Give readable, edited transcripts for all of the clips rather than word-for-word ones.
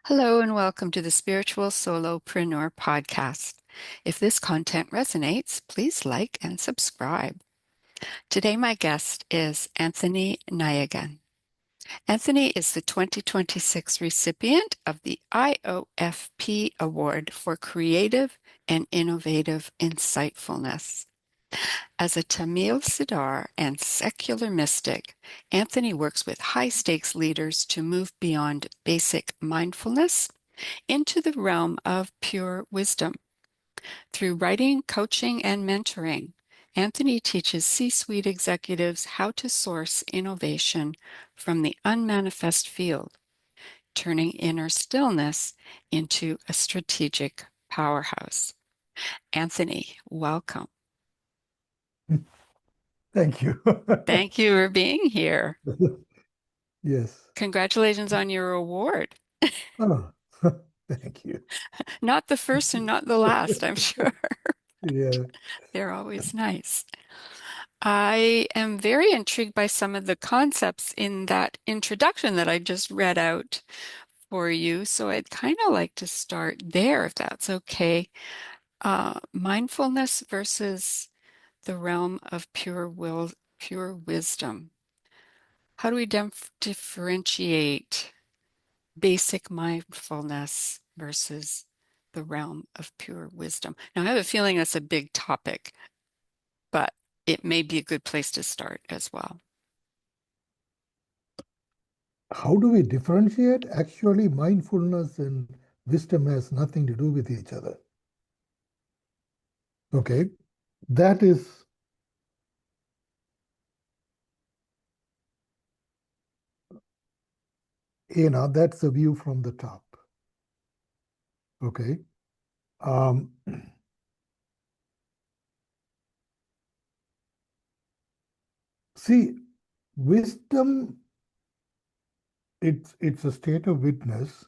Hello and welcome to the Spiritual Solopreneur Podcast. If this content resonates, please like and subscribe. Today, my guest is Anthony Nayagan. Anthony is the 2026 recipient of the IOFP Award for Creative and Innovative Insightfulness. As a Tamil Siddhar and secular mystic, Anthony works with high-stakes leaders to move beyond basic mindfulness into the realm of pure wisdom. Through writing, coaching, and mentoring, Anthony teaches C-suite executives how to source innovation from the unmanifest field, turning inner stillness into a strategic powerhouse. Anthony, welcome. Thank you. Thank you for being here. Yes. Congratulations on your award. Oh, thank you. Not the first and not the last, I'm sure. Yeah. They're always nice. I am very intrigued by some of the concepts in that introduction that I just read out for you. So I'd kind of like to start there, if that's okay. Mindfulness versus the realm of pure will, pure wisdom. How do we differentiate basic mindfulness versus the realm of pure wisdom? Now, I have a feeling that's a big topic, but it may be a good place to start as well. How do we differentiate? Actually, mindfulness and wisdom has nothing to do with each other. Okay. That is, that's a view from the top. Okay. Um, See, wisdom, it's a state of witness,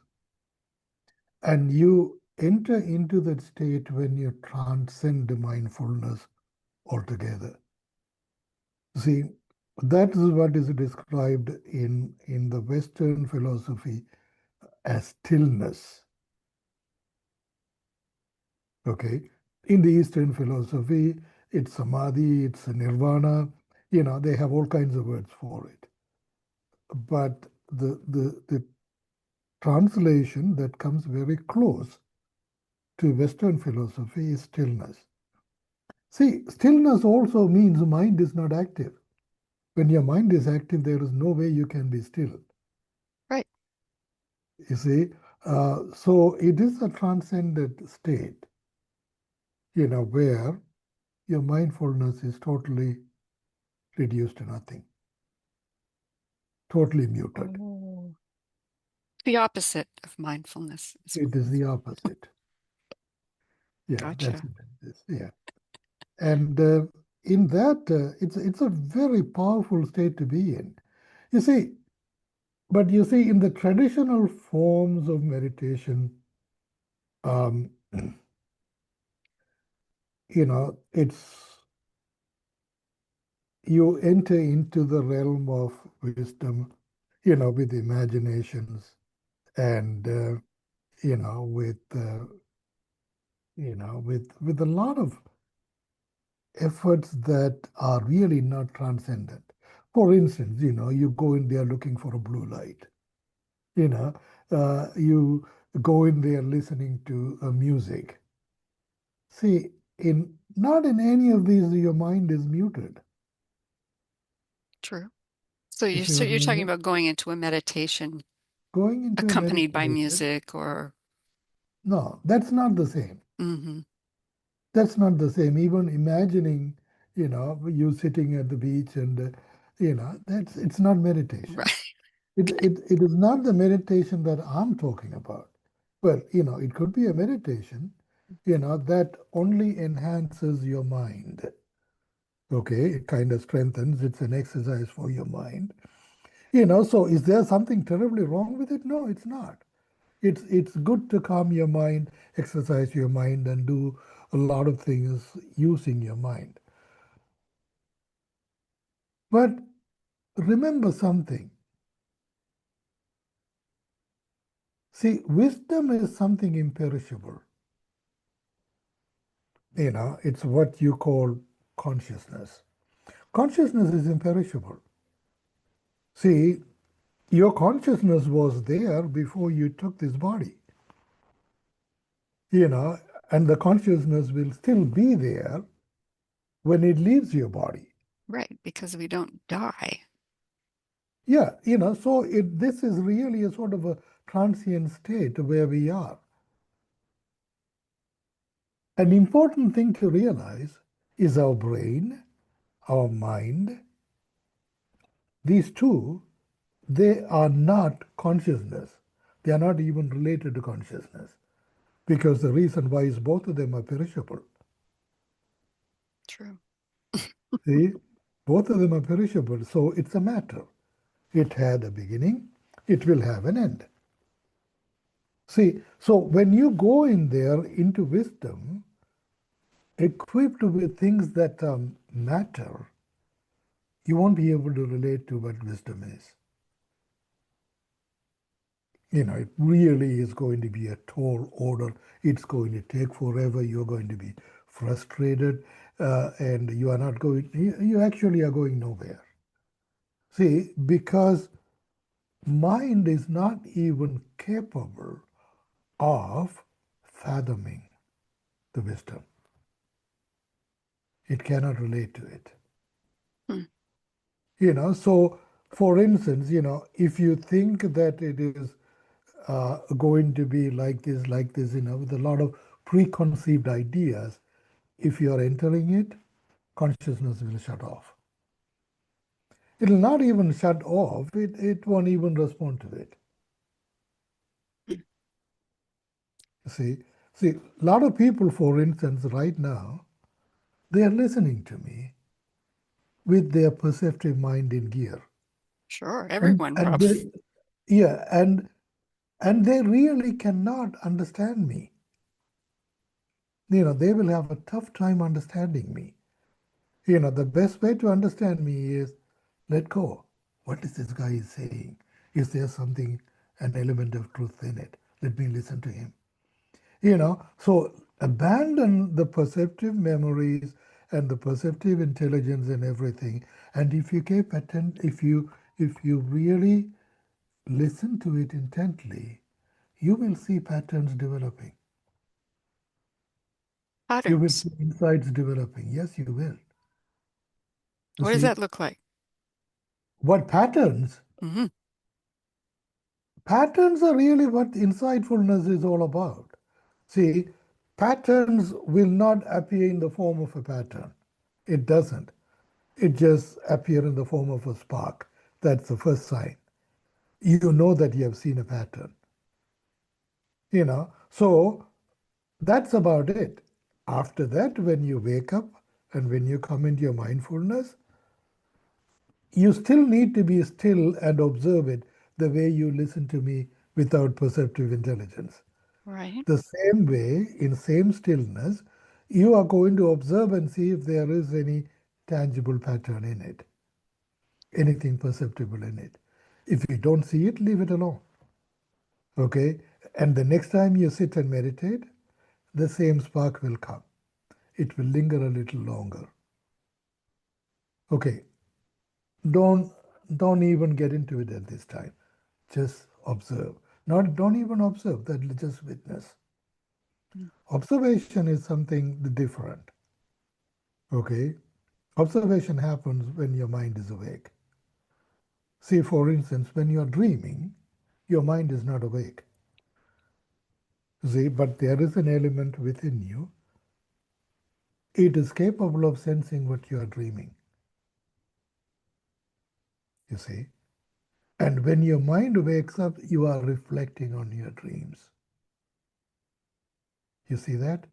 and you enter into that state when you transcend mindfulness altogether. See, that is what is described in the Western philosophy as stillness. Okay. In the Eastern philosophy, it's samadhi, it's nirvana, they have all kinds of words for it. But the translation that comes very close to Western philosophy is stillness. See, stillness also means mind is not active. When your mind is active, there is no way you can be still. Right. You see, so it is a transcendent state, where your mindfulness is totally reduced to nothing, totally muted. Oh. The opposite of mindfulness is It is the opposite. Yeah, that's gotcha. what it is. Yeah, and in that, it's a very powerful state to be in. You see, but you see, in the traditional forms of meditation, um, it's you enter into the realm of wisdom, with imaginations and with a lot of efforts that are really not transcendent. For instance, you go in there looking for a blue light. You know, you go in there listening to music. See, in not in any of these, your mind is muted. True. So You you're see so what I you're talking mean? about going into a meditation Going into a accompanied by meditation, music or no, that's not the same. mm-hmm. That's not the same. Even imagining, you sitting at the beach and, it's not meditation. Right. It is not the meditation that I'm talking about. Well, it could be a meditation, that only enhances your mind. Okay, it kind of strengthens. It's an exercise for your mind. So is there something terribly wrong with it? No, it's not. It's good to calm your mind, exercise your mind, and do a lot of things using your mind. But remember something. See, wisdom is something imperishable. It's what you call consciousness. Consciousness is imperishable. See, your consciousness was there before you took this body, you know, and the consciousness will still be there when it leaves your body. Right, because we don't die. Yeah, so this is really a sort of a transient state where we are. An important thing to realize is our brain, our mind, these two, they are not consciousness. They are not even related to consciousness because the reason why is both of them are perishable. True. See, both of them are perishable, so it's a matter. It had a beginning, it will have an end. See, so when you go in there into wisdom, equipped with things that matter, you won't be able to relate to what wisdom is. It really is going to be a tall order. It's going to take forever. You're going to be frustrated, and you are not going, you actually are going nowhere. See, because mind is not even capable of fathoming the wisdom. It cannot relate to it. So for instance, if you think that it is going to be like this, with a lot of preconceived ideas, if you are entering it, consciousness will shut off. It will not even shut off, it won't even respond to it. See, a lot of people, for instance, right now, they are listening to me with their perceptive mind in gear. Sure, And, everyone and probably. they, yeah, and they really cannot understand me. They will have a tough time understanding me. The best way to understand me is let go. What is this guy saying? Is there something, an element of truth in it? Let me listen to him. So abandon the perceptive memories and the perceptive intelligence and everything. And if you keep if you really listen to it intently, you will see patterns developing. You will Patterns. see insights developing. Yes, you will. You What does see, that look like? what patterns? Hmm. Patterns are really what insightfulness is all about. See, patterns will not appear in the form of a pattern. It doesn't. It just appears in the form of a spark. That's the first sign. You know that you have seen a pattern. So that's about it. After that, when you wake up and when you come into your mindfulness, you still need to be still and observe it the way you listen to me without perceptive intelligence. Right. The same way, in same stillness, you are going to observe and see if there is any tangible pattern in it, anything perceptible in it. If you don't see it, leave it alone. Okay? And the next time you sit and meditate, the same spark will come. It will linger a little longer. Okay, don't don't even get into it at this time. Just observe. Not don't even observe, that just witness. Mm. Observation is something different. Okay? Observation happens when your mind is awake. See, for instance, when you're dreaming, your mind is not awake. See, but there is an element within you. It is capable of sensing what you are dreaming. You see? And when your mind wakes up, you are reflecting on your dreams. You see that?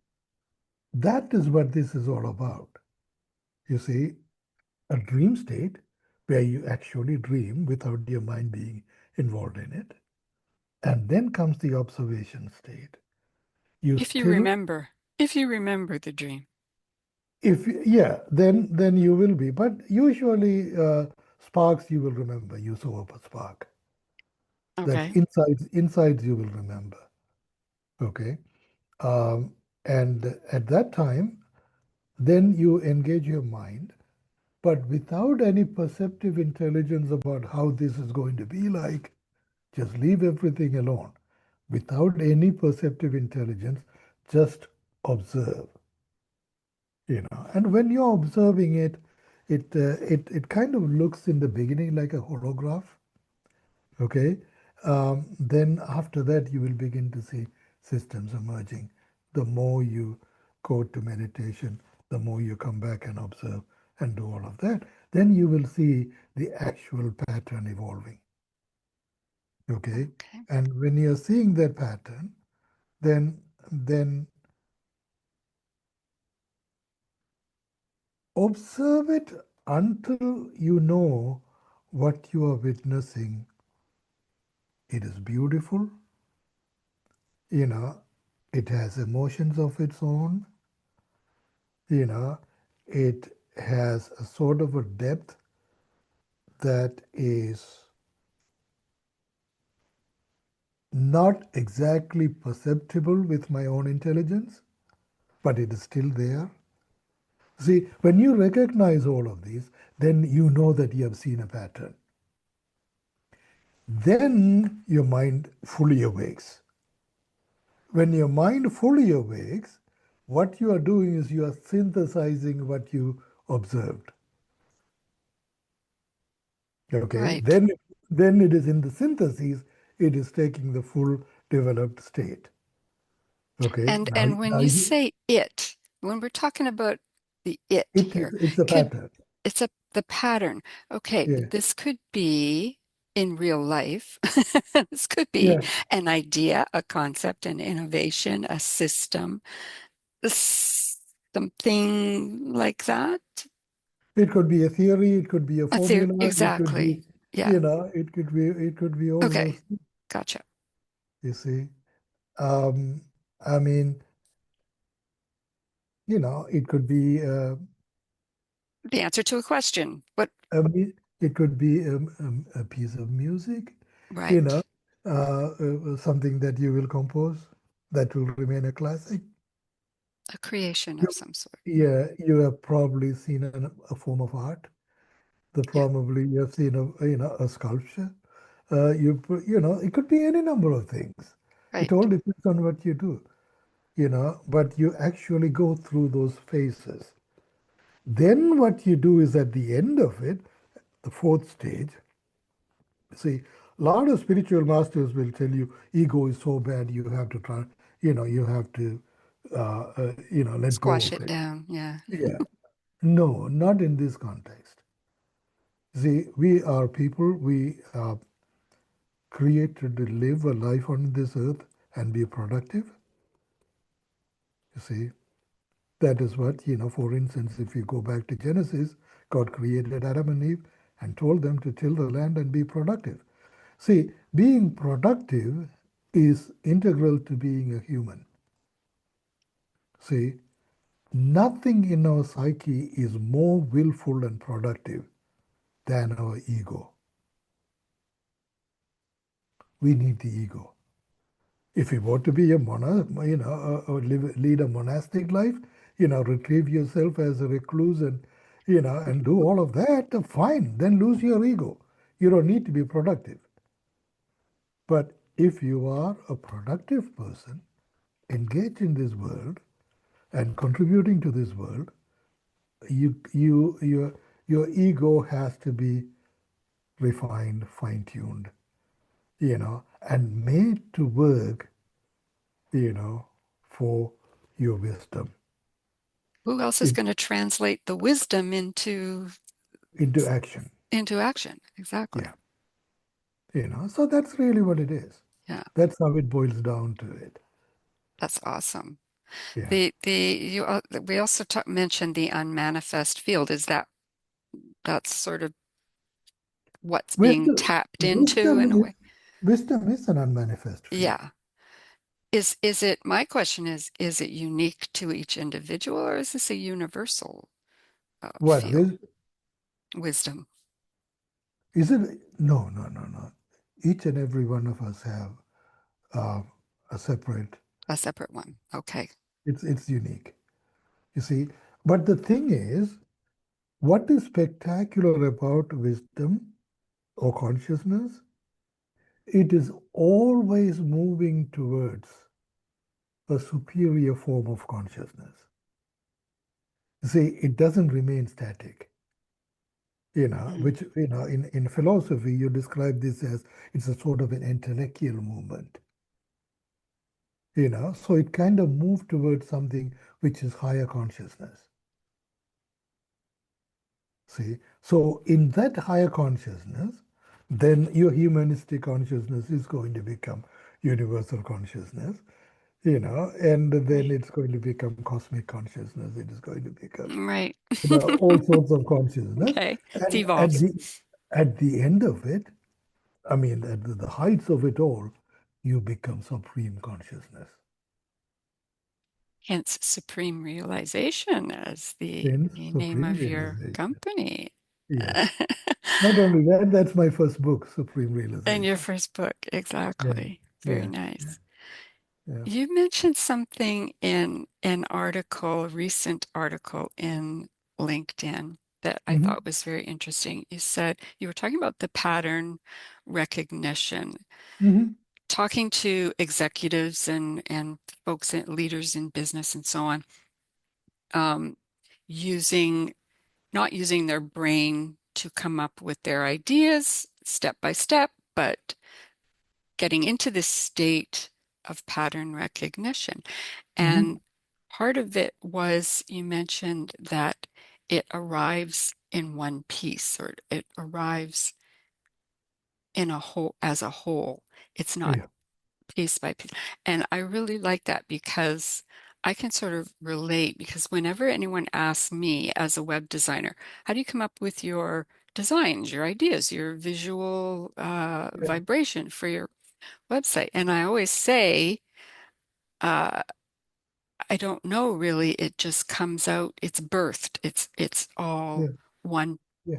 That is what this is all about. You see, a dream state where you actually dream without your mind being involved in it. And then comes the observation state. You If you still, remember, if you remember the dream. if yeah, then you will be. But usually, sparks you will remember. You saw up a spark. That's Okay. insides you will remember. Okay. Um, and at that time, then you engage your mind, but without any perceptive intelligence about how this is going to be like, just leave everything alone. Without any perceptive intelligence, just observe, And when you're observing it, it kind of looks in the beginning like a holograph. Okay. Then after that, you will begin to see systems emerging. The more you go to meditation, the more you come back and observe and do all of that, then you will see the actual pattern evolving. Okay. Okay. And when you're seeing that pattern, then observe it until you know what you are witnessing. It is beautiful, you know, it has emotions of its own, you know, it has a sort of a depth that is not exactly perceptible with my own intelligence, but it is still there. See, when you recognize all of these, then you know that you have seen a pattern. Then your mind fully awakes. When your mind fully awakes, what you are doing is you are synthesizing what you observed. Okay, Right. then it is in the synthesis, it is taking the full developed state. Okay, And when now you say it, when we're talking about the it here, it's a could pattern. it's a the pattern. Okay, Yeah, this could be in real life. This could be yeah. an idea, a concept, an innovation, a system, something like that. It could be a theory, it could be a A theory, formula, it could exactly. be, Yeah. it could be all Okay. those. Gotcha. You see, um, I mean, it could be. The answer to a question. What? It could be a piece of music, you know, Right. something that you will compose that will remain a classic. A creation of You, some sort. yeah, you have probably seen a form of art. Yeah. Probably you have seen a sculpture. It could be any number of things. It all Right. depends on what you do, but you actually go through those phases. Then what you do is at the end of it, the fourth stage. See, a lot of spiritual masters will tell you ego is so bad you have to try, you have to, let go Squash of it it. down. Yeah. Yeah. No, not in this context. See, we are people, we are created to live a life on this earth and be productive. You see, that is what, for instance, if you go back to Genesis, God created Adam and Eve and told them to till the land and be productive. See, being productive is integral to being a human. See, nothing in our psyche is more willful and productive than our ego. We need the ego. If you want to be a monast, lead a monastic life, retrieve yourself as a recluse and do all of that, fine, then lose your ego. You don't need to be productive. But if you are a productive person, engaged in this world and contributing to this world, your ego has to be refined, fine-tuned, and made to work, you know, for your wisdom Who else is in, going to translate the wisdom into action. into action? Exactly. Yeah, So that's really what it is. Yeah. That's how it boils down to it. That's awesome. Yeah. The you we also mentioned the unmanifest field. Is that's sort of what's being Wisdom, tapped into wisdom in a is way? wisdom is an unmanifest field. Yeah. Is it, my question is it unique to each individual or is this a universal What field? wis Wisdom. is it? No, no, no, no. each and every one of us have uh, a separate. A separate one. Okay. It's unique. You see, but the thing is, what is spectacular about wisdom or consciousness? It is always moving towards a superior form of consciousness. See, it doesn't remain static. Mm. Which, in philosophy, you describe this as it's a sort of an intellectual movement, so it kind of moved towards something which is higher consciousness. See, so in that higher consciousness, then your humanistic consciousness is going to become universal consciousness, and then Right. it's going to become cosmic consciousness. It is going to become, Right. all sorts of consciousness. Okay. It And at evolves. the end of it, I mean, at the heights of it all, you become supreme consciousness. Hence, Supreme Realization as the Hence, name supreme of your realization. company. Yes. Not only that, that's my first book, Supreme And your Realization. first book, Yeah, exactly. Very yeah, yeah, nice. yeah. You mentioned something in an article, a recent article in LinkedIn that I Hmm. thought was very interesting. You said you were talking about the pattern recognition, Hmm. talking to executives and folks and leaders in business and so on, um, using not using their brain to come up with their ideas step by step, but getting into this state of pattern recognition. Hmm. And part of it was you mentioned that it arrives in one piece or it arrives in a whole as a whole. It's not Yeah, piece by piece. And I really like that because I can sort of relate because whenever anyone asks me as a web designer, how do you come up with your designs, your ideas, your visual yeah, vibration for your website? And I always say, uh, I don't know really. It just comes out, it's birthed. It's all yeah, one, yeah,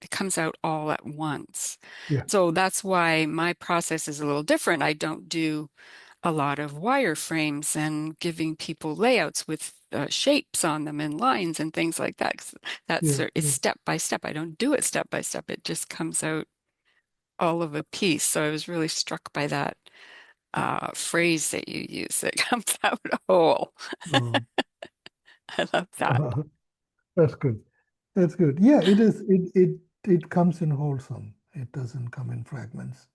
it comes out all at once. yeah, So that's why my process is a little different. I don't do a lot of wireframes and giving people layouts with shapes on them and lines and things like that. 'Cause that's yeah, it's yeah. step by step. I don't do it step by step. It just comes out all of a piece. So I was really struck by that phrase that you use that comes out whole. Oh, I love that. that's good. That's good. Yeah, it is. It comes in wholesome. It doesn't come in fragments.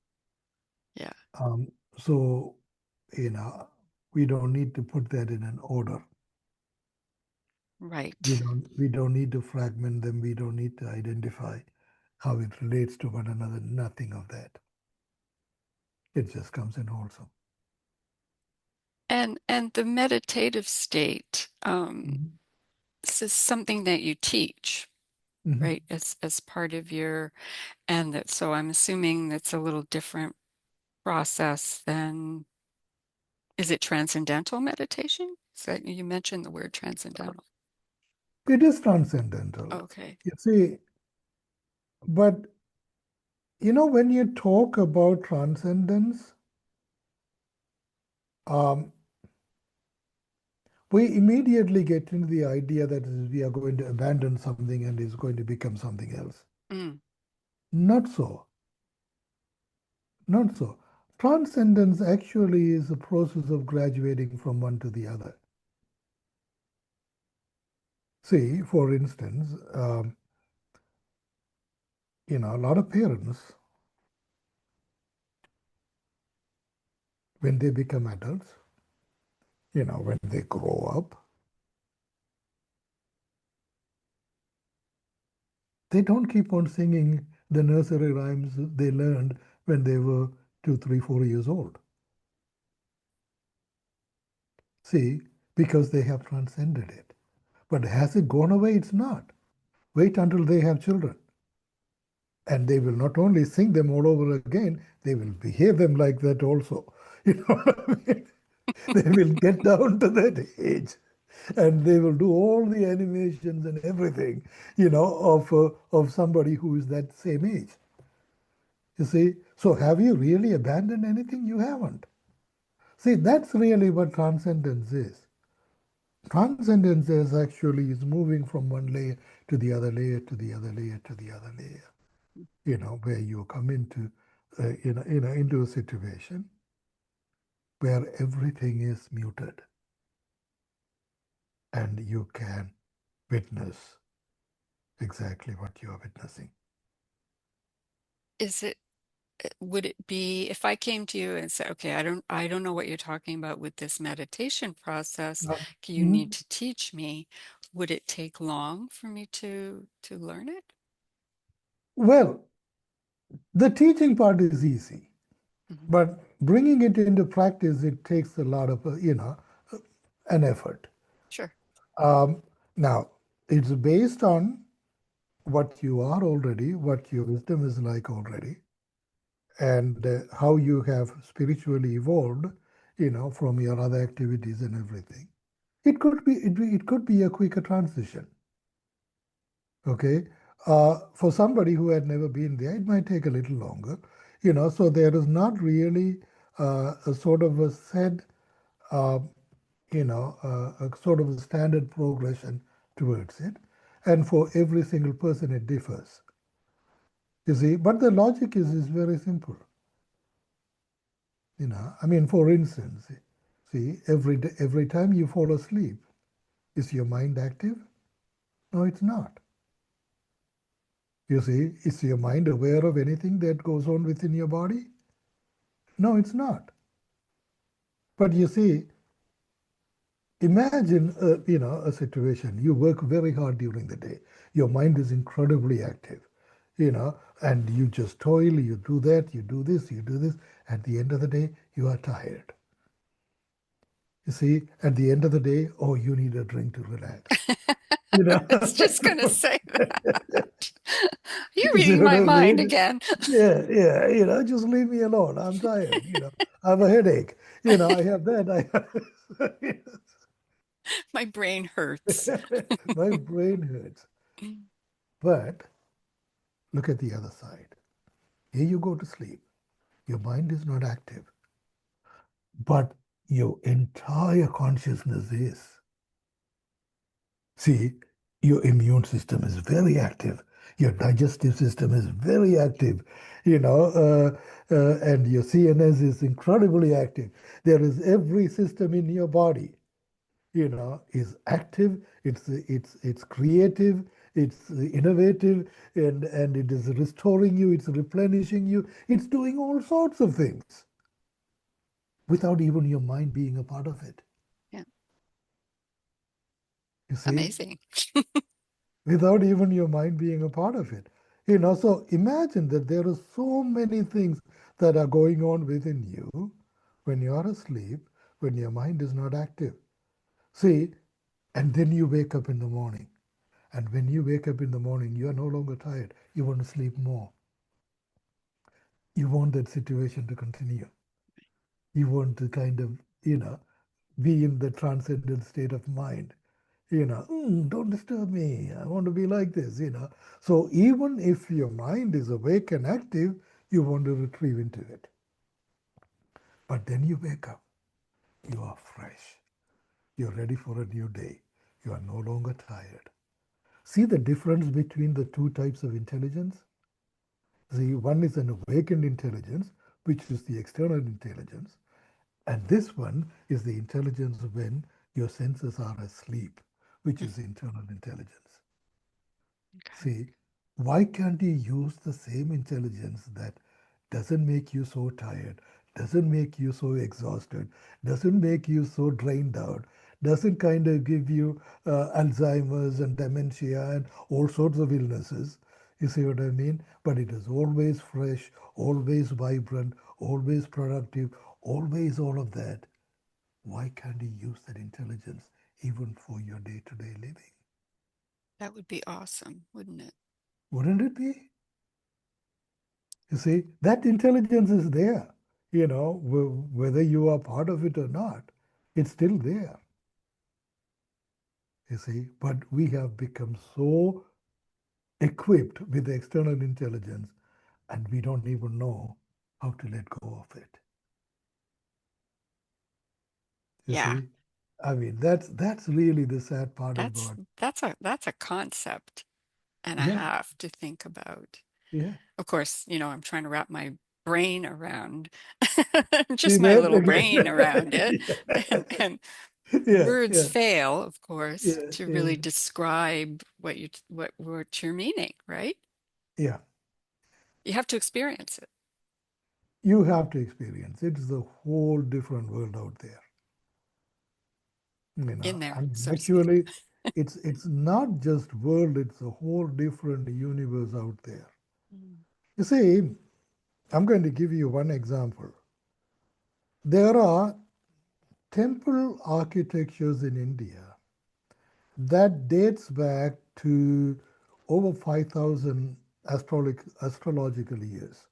Yeah, Um, so, you know, we don't need to put that in an order. We right. don't we don't need to fragment them. We don't need to identify how it relates to one another. Nothing of that. It just comes in wholesome. And the meditative state, Mhm. this is something that you teach, Mhm. right? As part of your and that so I'm assuming that's a little different process than is it transcendental meditation? So you mentioned the word transcendental. It is transcendental. Okay. You see, but when you talk about transcendence, um, we immediately get into the idea that we are going to abandon something and is going to become something else. Mm, Not so. Not so. Transcendence actually is a process of graduating from one to the other. See, for instance, a lot of parents, when they become adults, when they grow up, they don't keep on singing the nursery rhymes they learned when they were 2, 3, 4 years old. See, because they have transcended it. But has it gone away? It's not. Wait until they have children. And they will not only sing them all over again, they will behave them like that also. You know what I mean? They will get down to that age and they will do all the animations and everything, of somebody who is that same age. You see? So have you really abandoned anything? You haven't. See, that's really what transcendence is. Transcendence is actually is moving from one layer to the other layer to the other layer to the other layer. Where you come into, into a situation where everything is muted, and you can witness exactly what you are witnessing. Is it, would it be if I came to you and said, okay, I don't know what you're talking about with this meditation process. You need Mhm. to teach me. Would it take long for me to learn it? Well, the teaching part is easy, Hmm. but bringing it into practice, it takes a lot of, an effort. Sure. Um, Now, it's based on what you are already, what your wisdom is like already, and how you have spiritually evolved, from your other activities and everything. It could be a quicker transition. Okay, for somebody who had never been there, it might take a little longer. So there is not really a sort of a set, uh, a sort of a standard progression towards it, and for every single person it differs. You see, but the logic is very simple. I mean, for instance, see, every time you fall asleep, is your mind active? No, it's not. You see, is your mind aware of anything that goes on within your body? No, it's not. But you see, imagine a situation. You work very hard during the day. Your mind is incredibly active, and you just toil. You do that. You do this. You do this. At the end of the day, you are tired. You see, at the end of the day, oh, you need a drink to relax. You I know, was just going to say that. You're you see reading what my I mind mean? again. Yeah, yeah. Just leave me alone. I'm tired. I have a headache. I have that. My brain hurts. My brain hurts. But look at the other side. Here you go to sleep. Your mind is not active, but your entire consciousness is. See, your immune system is very active. Your digestive system is very active, and your CNS is incredibly active. There is every system in your body, is active. It's creative. It's innovative, and it is restoring you. It's replenishing you. It's doing all sorts of things without even your mind being a part of it. Yeah, You see? amazing. Without even your mind being a part of it. So imagine that there are so many things that are going on within you when you are asleep, when your mind is not active. See, and then you wake up in the morning. And when you wake up in the morning, you are no longer tired. You want to sleep more. You want that situation to continue. You want to kind of, be in the transcendent state of mind. Don't disturb me. I want to be like this. So even if your mind is awake and active, you want to retrieve into it. But then you wake up, you are fresh. You're ready for a new day. You are no longer tired. See the difference between the two types of intelligence? See, one is an awakened intelligence, which is the external intelligence, and this one is the intelligence when your senses are asleep, which is the internal intelligence. Okay. See, why can't you use the same intelligence that doesn't make you so tired, doesn't make you so exhausted, doesn't make you so drained out, doesn't kind of give you Alzheimer's and dementia and all sorts of illnesses? You see what I mean? But it is always fresh, always vibrant, always productive, always all of that. Why can't you use that intelligence even for your day to day living? That would be awesome, wouldn't it? Wouldn't it be? You see, that intelligence is there, whether you are part of it or not, it's still there, you see. But we have become so equipped with the external intelligence, and we don't even know. how to let go of it. You Yeah, see, I mean, that's really the sad part that's about. that's a concept and a Yeah, half to think about. yeah. Of course, I'm trying to wrap my brain around See just my that little brain around it. again? And Yeah, words yeah, fail, of course, yeah, to yeah, really describe what you're meaning, right? yeah. You have to experience it You have to experience. It's a whole different world out there. in there, And so to speak. actually, it's not just world. It's a whole different universe out there. Mm. You see, I'm going to give you one example. There are temple architectures in India that dates back to over 5,000 astrological years,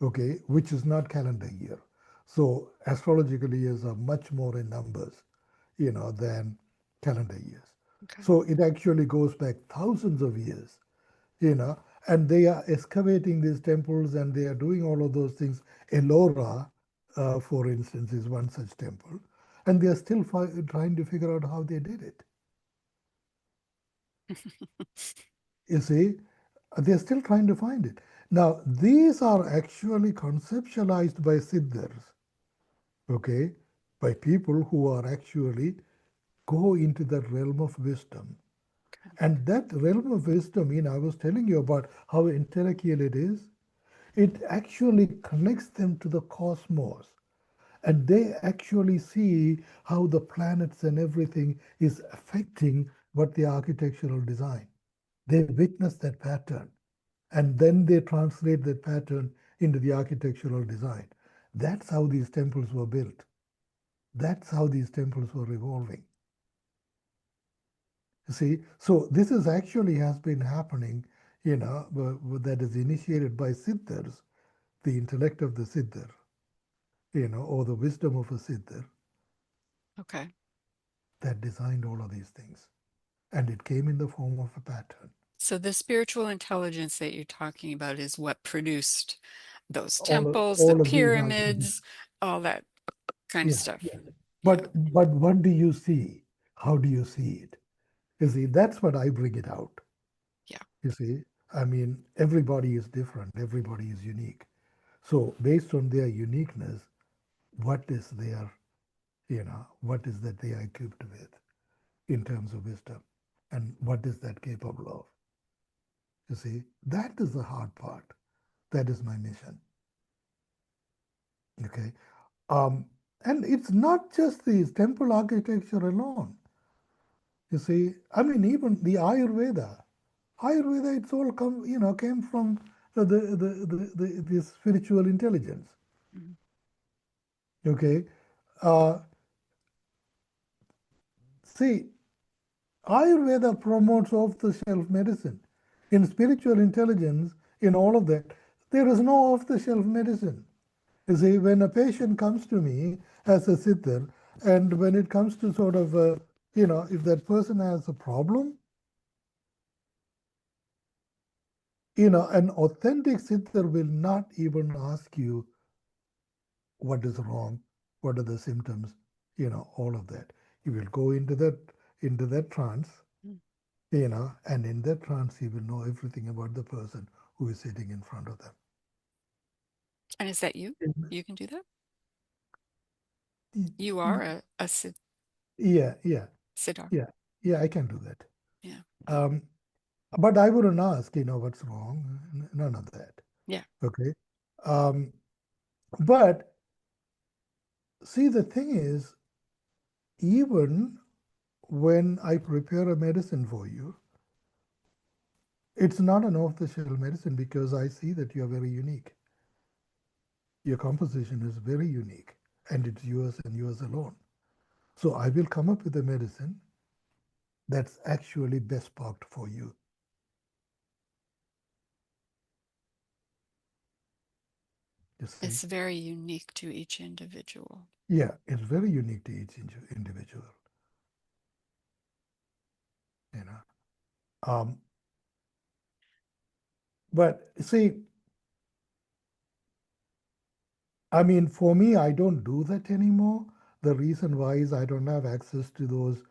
okay, which is not calendar year. So astrological years are much more in numbers, than calendar years. Okay. So it actually goes back thousands of years, you know, and they are excavating these temples and they are doing all of those things. Ellora, for instance, is one such temple, and they are still trying to figure out how they did it. You see, they're still trying to find it. Now, these are actually conceptualized by Siddhars, okay, by people who are actually go into that realm of wisdom. And that realm of wisdom, I was telling you about how intellectual it is. It actually connects them to the cosmos. And they actually see how the planets and everything is affecting what the architectural design. They witness that pattern and then they translate that pattern into the architectural design. That's how these temples were built. That's how these temples were evolving. You see, so this is actually has been happening, that is initiated by Siddhars, the intellect of the Siddhar, or the wisdom of a Siddhar Okay. that designed all of these things. And it came in the form of a pattern. So the spiritual intelligence that you're talking about is what produced those All of, temples, the all of these are, pyramids, all that kind of yeah, stuff. yeah. Yeah. But what do you see? How do you see it? You see, that's what I bring it out. Yeah. You see, I mean, everybody is different, everybody is unique. So, based on their uniqueness, what is their, what is that they are equipped with in terms of wisdom? And what is that capable of? You see, that is the hard part. That is my mission. Okay. Um, and it's not just the temple architecture alone. You see, I mean, even the Ayurveda, it's all came from the spiritual intelligence. Mhm. Okay, uh, see, Ayurveda promotes off-the-shelf medicine. In spiritual intelligence, in all of that, there is no off-the-shelf medicine. You see, when a patient comes to me as a siddhar, and when it comes to sort of, if that person has a problem, an authentic siddhar will not even ask you what is wrong, what are the symptoms, all of that. He will go into that trance, Mm. and in that trance he will know everything about the person who is sitting in front of them. And is that you? Mhm. You can do that? Y- You are y- a Yeah, yeah, Siddhar. yeah, yeah. I can do that. Yeah. Wow. Um, but I wouldn't ask, what's wrong. None of that. Yeah. Okay. Um, but see, the thing is, even when I prepare a medicine for you, it's not an off-the-shelf medicine because I see that you're very unique. Your composition is very unique and it's yours and yours alone. So I will come up with a medicine that's actually best parked for you. You see? It's very unique to each individual. Yeah, it's very unique to each individual. You know. Um, but see, I mean, for me, I don't do that anymore. The reason why is I don't have access to those,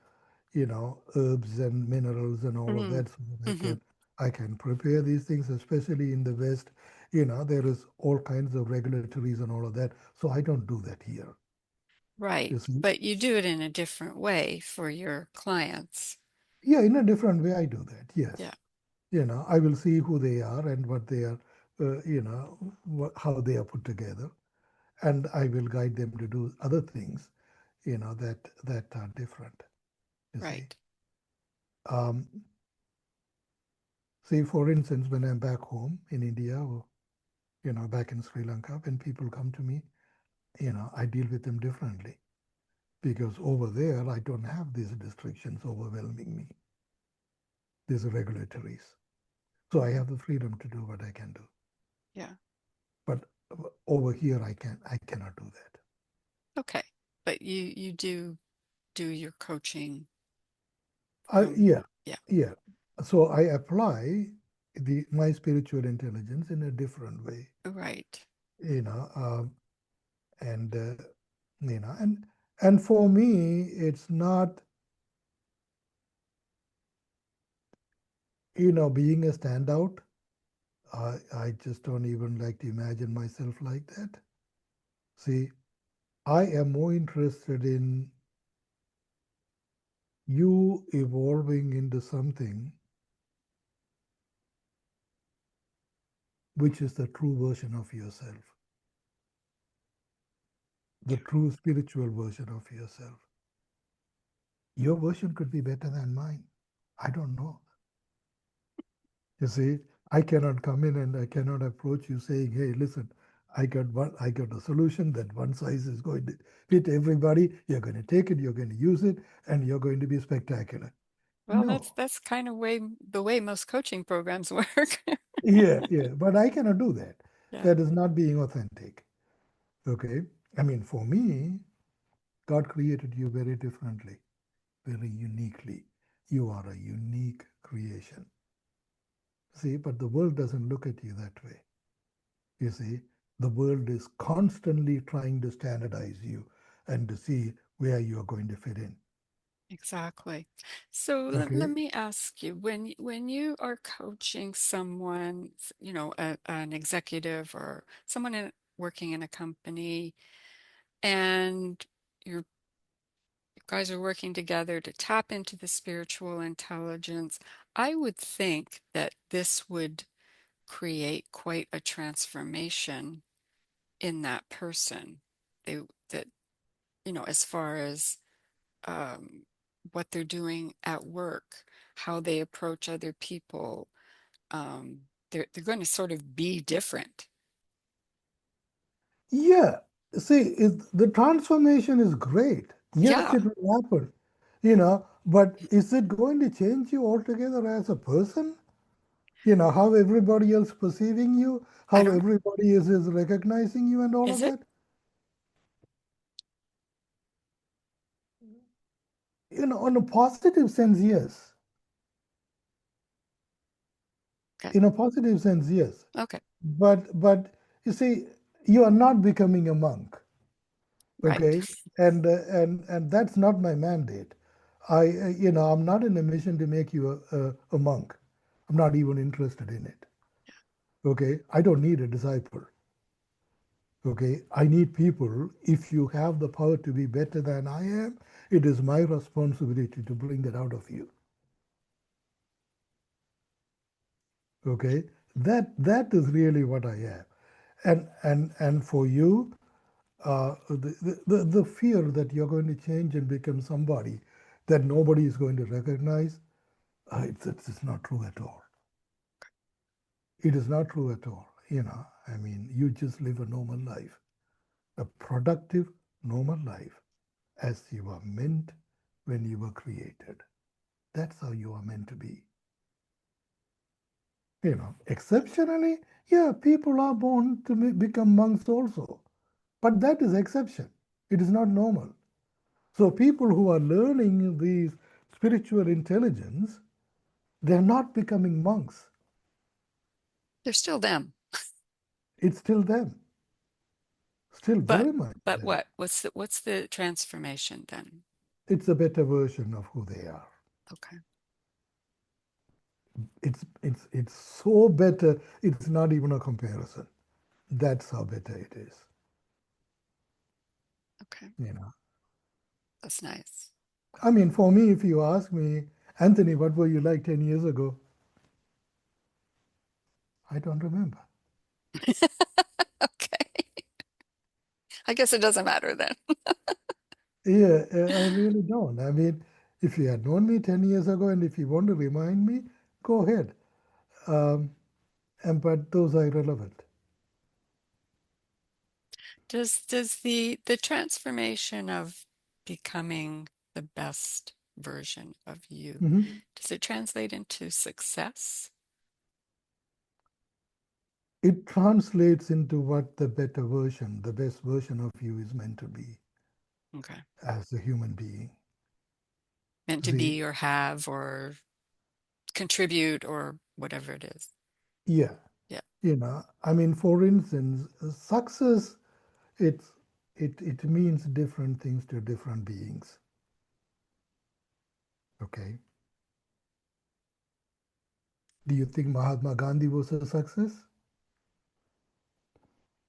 herbs and minerals and all of Mm-hmm. that, so that Mm-hmm. I can prepare these things, especially in the West. There is all kinds of regulatories and all of that. So I don't do that here. Right. You see? But you do it in a different way for your clients. Yeah, in a different way, I do that. Yeah. Yes. I will see who they are and what they are, how they are put together, and I will guide them to do other things, that are different. You see. Right. Um, See, for instance, when I'm back home in India or, back in Sri Lanka, when people come to me, I deal with them differently because over there, I don't have these restrictions overwhelming me, these regulatories. So I have the freedom to do what I can do. Yeah. But over here, I cannot do that. Okay. But you do your coaching from, Yeah, yeah. yeah. So I apply my spiritual intelligence in a different way, Right. you know, um, and you know, and for me, it's not, being a standout. I just don't even like to imagine myself like that. See, I am more interested in you evolving into something which is the true version of yourself, the Yeah. true spiritual version of yourself. Your version could be better than mine. I don't know. You see, I cannot come in and I cannot approach you saying, "Hey, listen, I got a solution that one size is going to fit everybody. You're going to take it, you're going to use it, and you're going to be spectacular." Well, that's No. that's kind of the way most coaching programs work. Yeah, yeah. But I cannot do that. Yeah. That is not being authentic. Okay. I mean, for me, God created you very differently, very uniquely. You are a unique creation. See, but the world doesn't look at you that way. You see, the world is constantly trying to standardize you and to see where you are going to fit in. Exactly. So let Okay? me ask you, when you are coaching someone, an executive or someone working in a company, and you guys are working together to tap into the spiritual intelligence, I would think that this would create quite a transformation in that person. They that as far as um, what they're doing at work, how they approach other people. They're going to sort of be different. Yeah. See, the transformation is great. Yes, Yeah. it will happen, but is it going to change you altogether as a person? How everybody else perceiving you, I how don't know. everybody is recognizing you and all Is of it? that? On a positive sense, yes. Okay. In a positive sense, yes. Okay. But you see, you are not becoming a monk, Right. okay? And that's not my mandate. I'm not in a mission to make you a monk. I'm not even interested in it. Okay, I don't need a disciple. Okay, I need people. If you have the power to be better than I am, it is my responsibility to bring that out of you. Okay, that is really what I am. And for you, the fear that you're going to change and become somebody that nobody is going to recognize, it's not true at all. It is not true at all. I mean, you just live a normal life, a productive, normal life, as you are meant when you were created. That's how you are meant to be. Exceptionally, yeah, people are born to become monks also, but that is exception. It is not normal. So people who are learning these spiritual intelligence, they're not becoming monks. They're still them. It's still them. Still But very much but there. what? What's the transformation then? It's a better version of who they are. Okay. It's so better. It's not even a comparison. That's how better it is. Okay. You know. That's nice. I mean, for me, if you ask me, Anthony, what were you like 10 years ago? I don't remember. Okay. I guess it doesn't matter then. Yeah, I really don't. I mean, if you had known me 10 years ago and if you want to remind me, go ahead. Um, but those are irrelevant. Does the transformation of becoming the best version of you, Mhm. does it translate into success? It translates into what the better version, the best version of you is meant to be Okay. as a human being. Meant to See, be or have or contribute or whatever it is. yeah, Yeah. I mean, for instance, success, it's it means different things to different beings. Okay. Do you think Mahatma Gandhi was a success?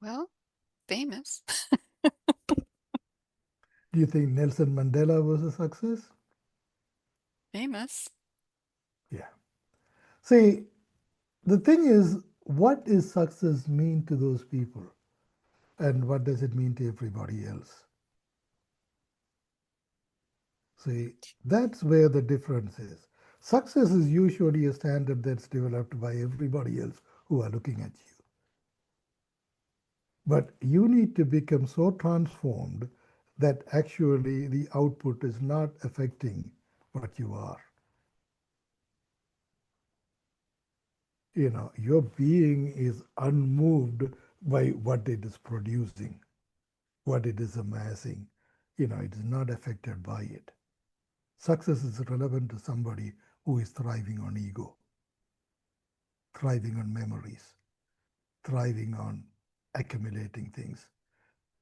Well, famous. Do you think Nelson Mandela was a success? Famous. Yeah. See, the thing is, what is success mean to those people? And what does it mean to everybody else? See, that's where the difference is. Success is usually a standard that's developed by everybody else who are looking at you. But you need to become so transformed that actually the output is not affecting what you are. Your being is unmoved by what it is producing, what it is amassing. It is not affected by it. Success is relevant to somebody who is thriving on ego, thriving on memories, thriving on accumulating things,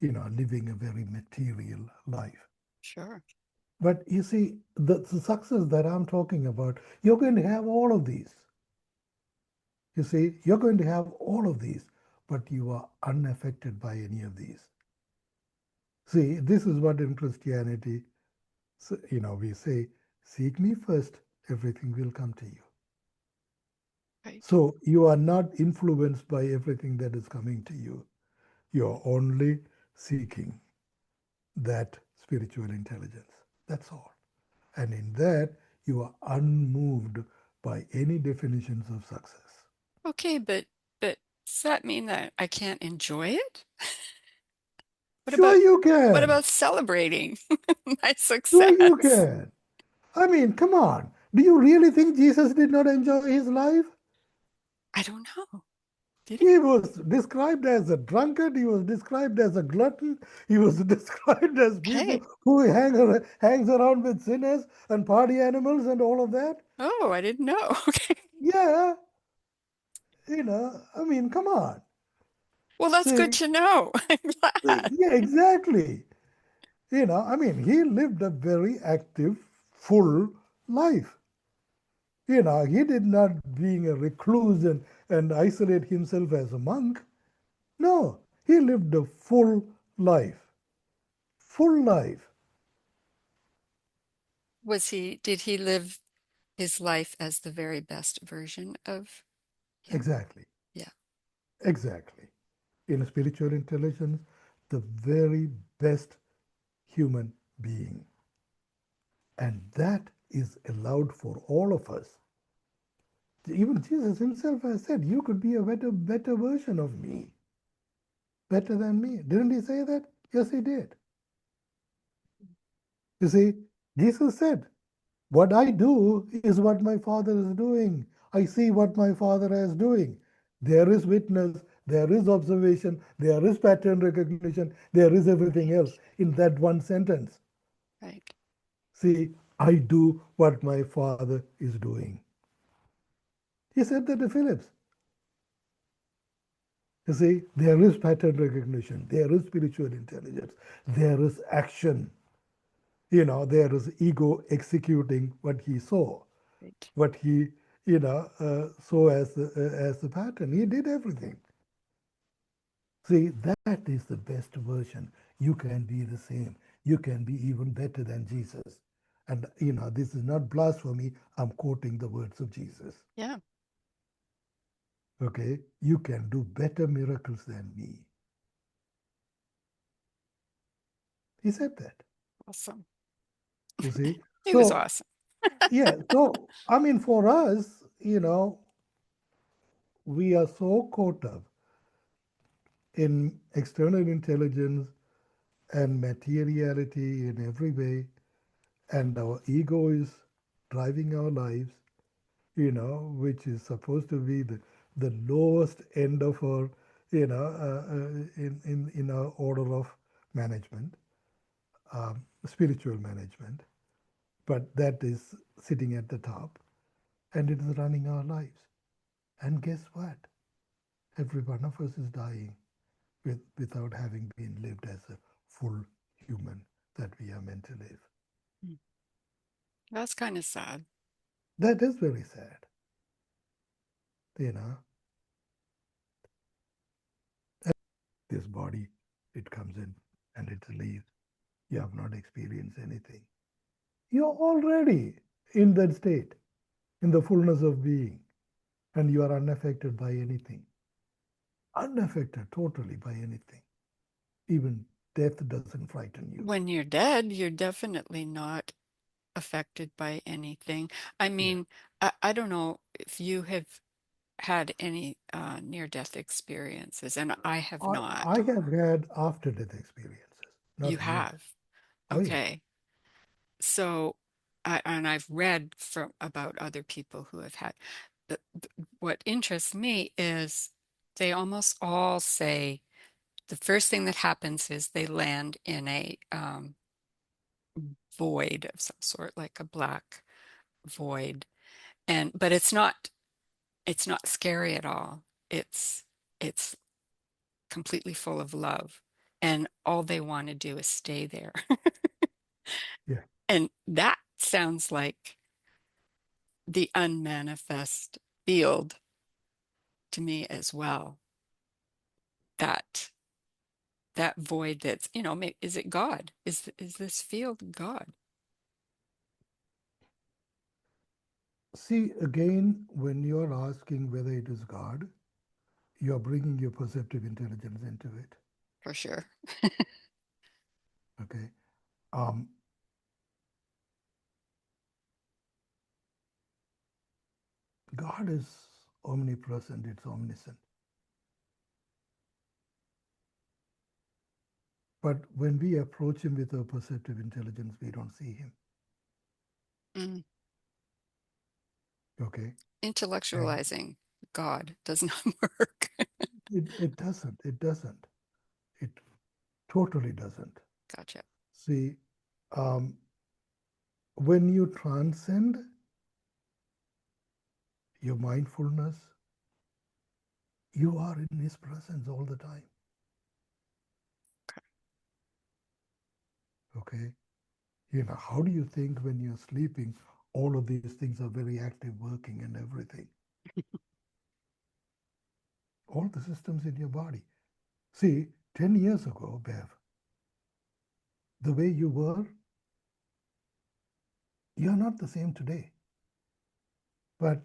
living a very material life. Sure. But you see, the success that I'm talking about, you're going to have all of these. You see, you're going to have all of these, but you are unaffected by any of these. See, this is what in Christianity, we say, seek me first, everything will come to you. Right. So you are not influenced by everything that is coming to you. You're only seeking that spiritual intelligence. That's all. And in that, you are unmoved by any definitions of success. Okay, but does that mean that I can't enjoy it? What Sure, about you what can. about celebrating my Sure, you success? can. I mean, come on. Do you really think Jesus did not enjoy his life? I don't know. Did he? He was described as a drunkard. He was described as a glutton. He was described as people Okay. who hangs around with sinners and party animals and all of that. Oh, I didn't know. Okay. Yeah, I mean, come on. Well, that's good See, to know. I'm glad. yeah, exactly. I mean, he lived a very active, full life. He did not being a recluse and isolate himself as a monk. No, he lived a full life. Full life. Did he live his life as the very best version of him? Exactly. Yeah. Exactly. In spiritual intelligence, the very best human being. And that is allowed for all of us. Even Jesus himself has said, you could be a better version of me, better than me. Didn't he say that? Yes, he did. You see, Jesus said, what I do is what my Father is doing. I see what my Father is doing. There is witness, there is observation, there is pattern recognition, there is everything Right. else in that one sentence. Right. See, I do what my Father is doing. He said that to Phillips. You see, there is pattern recognition, there is spiritual intelligence, there is action. There is ego executing what he saw, Right. what he, saw as the pattern. He did everything. See, that is the best version. You can be the same. You can be even better than Jesus. And, this is not blasphemy. I'm quoting the words of Jesus. Yeah. Okay? You can do better miracles than me. He said that. Awesome. You see? He was So, awesome. yeah. So, I mean, for us, we are so caught up in external intelligence and materiality in every way, and our ego is driving our lives, which is supposed to be the lowest end of our, in our order of management, spiritual management, but that is sitting at the top, and it is running our lives. And guess what? Every one of us is dying without having been lived as a full human that we are meant to live. Mm. That's kind of sad. That is very sad. You know, this body, it comes in and it leaves. You have not experienced anything. You're already in that state, in the fullness of being, and you are unaffected by anything. Unaffected totally by anything. Even death doesn't frighten you. When you're dead, you're definitely not affected by anything. I Yeah. mean, I don't know if you have had any near-death experiences, and I have I not. have had after death experiences, You not near death. have. Oh, yeah. Okay. So, and I've read from about other people who have had. What interests me is they almost all say the first thing that happens is they land in a void of some sort, like a black void, and but it's not scary at all. It's completely full of love, and all they want to do is stay there. Yeah. And that sounds like the unmanifest field to me as well. That that void that's, is it God? Is this field God? See, again, when you're asking whether it is God, you're bringing your perceptive intelligence into it. For sure. Okay. Um, God is omnipresent, it's omniscient. But when we approach him with our perceptive intelligence, we don't see him. Mm. Okay. And Intellectualizing God does not work. it doesn't. It doesn't. It totally doesn't. Gotcha. See, um, when you transcend your mindfulness, you are in his presence all the time. Okay. How do you think when you're sleeping, all of these things are very active, working and everything? All the systems in your body. See, 10 years ago, Bev, the way you were, you're not the same today. But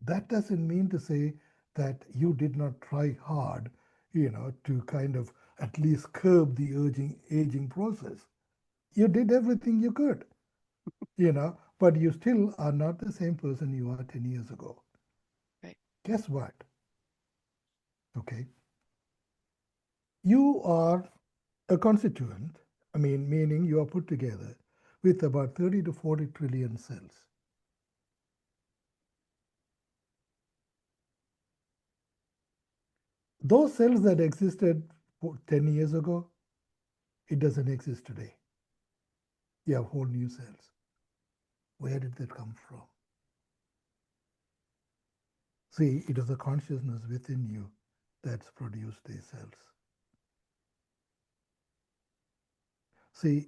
that doesn't mean to say that you did not try hard, to kind of at least curb the aging process. You did everything you could, but you still are not the same person you are 10 years ago. Right. Guess what? Okay. You are a constituent, I mean, meaning you are put together with about 30 to 40 trillion cells. Those cells that existed 10 years ago, it doesn't exist today. You have whole new cells. Where did that come from? See, it is a consciousness within you that's produced these cells. See,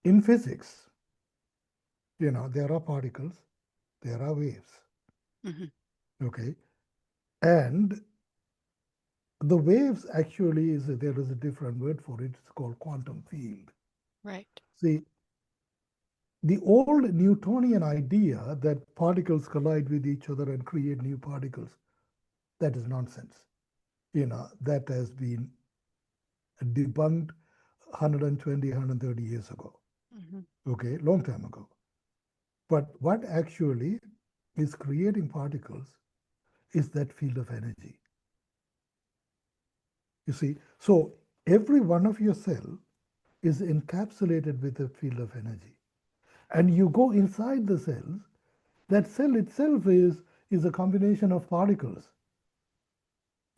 in physics, there are particles, there are waves, Hmm. okay? And the waves actually there is a different word for it. It's called quantum field. Right. See, the old Newtonian idea that particles collide with each other and create new particles, that is nonsense. That has been debunked 120, 130 years ago. Hmm. Okay, long time ago. But what actually is creating particles is that field of energy. You see, so every one of your cell is encapsulated with a field of energy. And you go inside the cells, that cell itself is a combination of particles.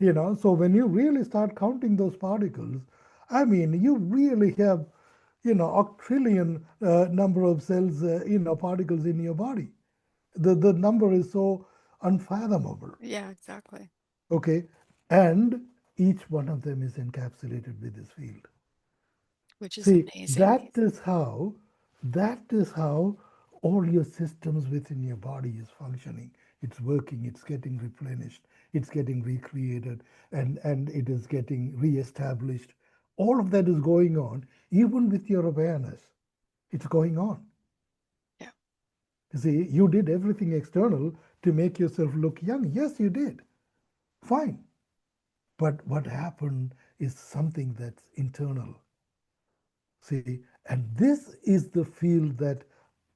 So when you really start counting those particles, I mean, you really have, a trillion number of cells, particles in your body. The number is so unfathomable. Yeah, exactly. Okay, and each one of them is encapsulated with this field. Which is See, amazing. that is how all your systems within your body is functioning. It's working, it's getting replenished, it's getting recreated, and it is getting reestablished. All of that is going on, even with your awareness. It's going on. Yeah. You see, you did everything external to make yourself look young. Yes, you did. Fine. But what happened is something that's internal. See, and this is the field that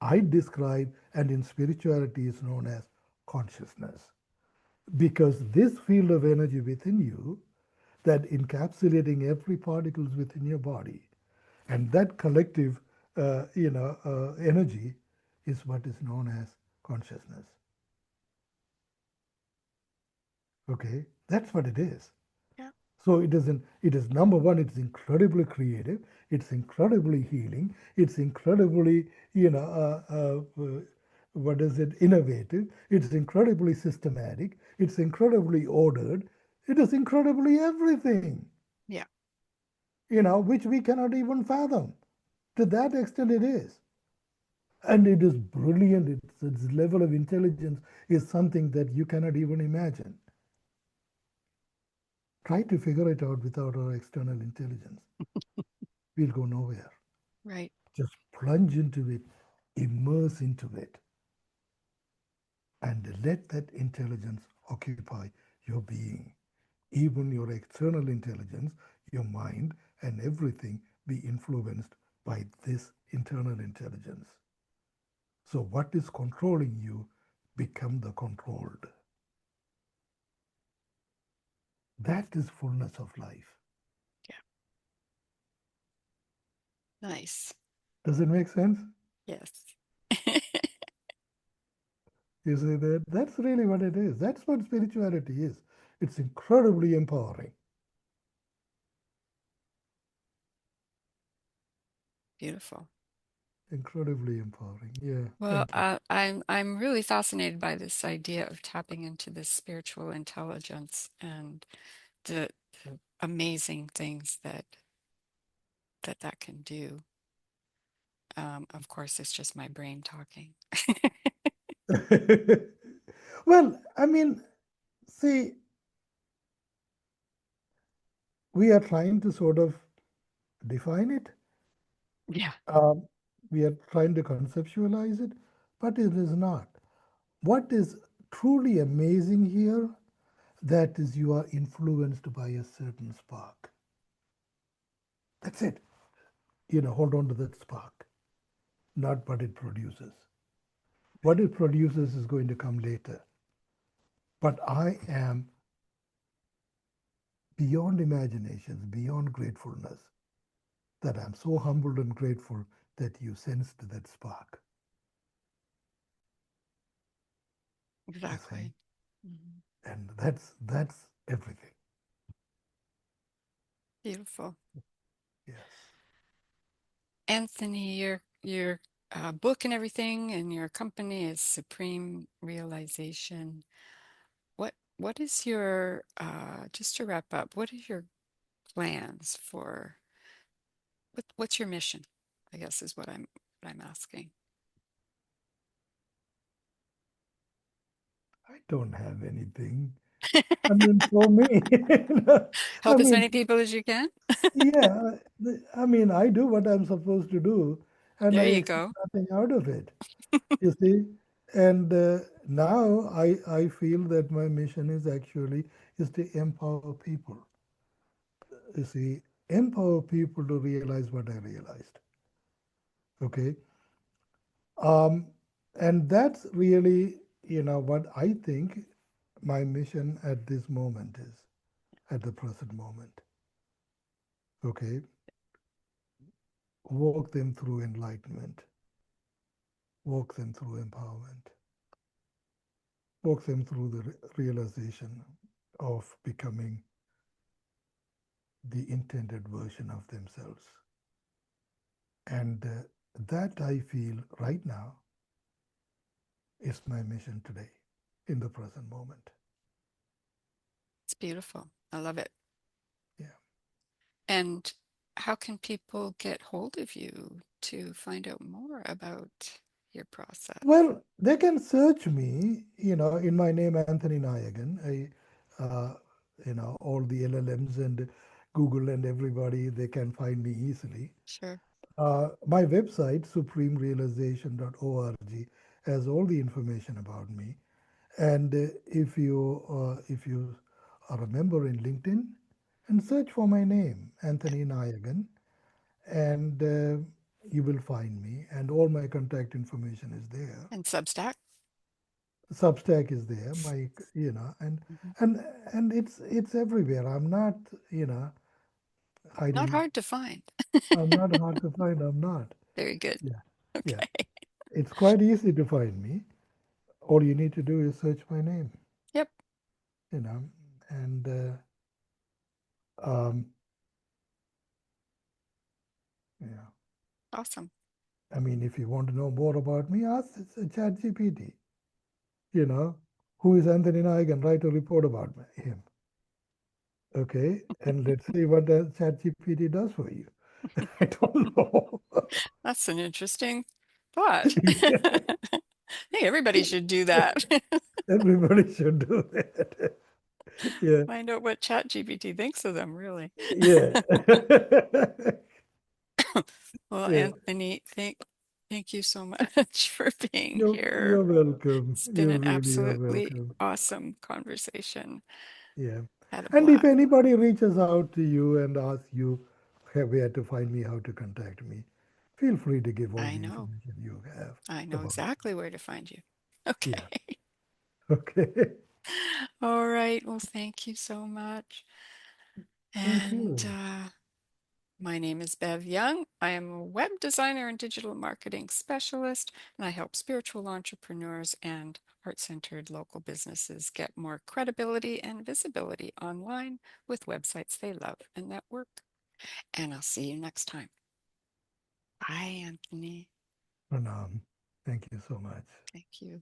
I describe and in spirituality is known as consciousness. Because this field of energy within you, that encapsulating every particles within your body, and that collective, energy is what is known as consciousness. Okay, that's what it is. Yeah. So it is number one, it's incredibly creative, it's incredibly healing, it's incredibly, what is it, innovative, it's incredibly systematic, it's incredibly ordered, it is incredibly everything, Yeah. which we cannot even fathom. To that extent, it is. And it is brilliant. Its level of intelligence is something that you cannot even imagine. Try to figure it out without our external intelligence. We'll go nowhere. Right. Just plunge into it, immerse into it, and let that intelligence occupy your being. Even your external intelligence, your mind, and everything be influenced by this internal intelligence. So, what is controlling you become the controlled. That is fullness of life. Yeah. Nice. Does it make sense? Yes. You see that? That's really what it is. That's what spirituality is. It's incredibly empowering. Beautiful. Incredibly empowering. Yeah, Well, thank you. I'm really fascinated by this idea of tapping into this spiritual intelligence and the amazing things that can do. Of course, it's just my brain talking. Well, I mean, see, we are trying to sort of define it. Yeah. Um, we are trying to conceptualize it, but it is not. What is truly amazing here, that is you are influenced by a certain spark. That's it. Hold on to that spark, not what it produces. What it produces is going to come later. But I am beyond imaginations, beyond gratefulness, that I'm so humbled and grateful that you sensed that spark. You see? Exactly. Mhm. And that's everything. Beautiful. Yes. Anthony, your book and everything and your company is Supreme Realization. What what is your, just to wrap up, what are your plans for, what's your mission? I guess is what I'm asking. I don't have anything. I mean, for me, I Help as mean, many people as you can? yeah, I mean, I do what I'm supposed to do, and I There you expect go. nothing out of it. You see, and now I feel that my mission is actually is to empower people. You see, empower people to realize what I realized. Okay, um, and that's really what I think my mission at this moment is, at the present moment. Okay, walk them through enlightenment, walk them through empowerment, walk them through the realization of becoming the intended version of themselves. And that I feel right now is my mission today, in the present moment. It's beautiful. I love it. Yeah. And how can people get hold of you to find out more about your process? Well, they can search me, in my name, Anthony Nayagan. All the LLMs and Google and everybody, they can find me easily. Sure. My website, supremerealization.org, has all the information about me. And if you are a member in LinkedIn, and search for my name, Anthony Nayagan, and you will find me. And all my contact information is there. And Substack? Substack is there. My, Mhm. and and it's everywhere. I'm not, Not hiding. hard to find. I'm not hard to find. I'm not. Very good. Yeah, yeah. Okay. It's quite easy to find me. All you need to do is search my name. Yep. You know, and um, yeah. Awesome. I mean, if you want to know more about me, ask ChatGPT. You know, who is Anthony Nayagan? Write a report about him. Okay, and let's see what the ChatGPT does for you. I don't know. That's an interesting thought. Yeah, Hey, everybody should do that. everybody should do that. Yeah, Find out what ChatGPT thinks of them, really. yeah, Well, yeah. Anthony, thank you so much for being You're here. welcome. It's been You an really are absolutely welcome. awesome conversation. Yeah. Had a And if blast. anybody reaches out to you and asks you where to find me, how to contact me, feel free to give all I the know. information you have I know about. exactly where to find you. Yeah. Okay. Okay. All right. Well, thank you so much. Thank And you. my name is Bev Young. I am a web designer and digital marketing specialist, and I help spiritual entrepreneurs and heart-centered local businesses get more credibility and visibility online with websites they love and that work. And I'll see you next time. Bye, Anthony. Pranam. Thank you so much. Thank you.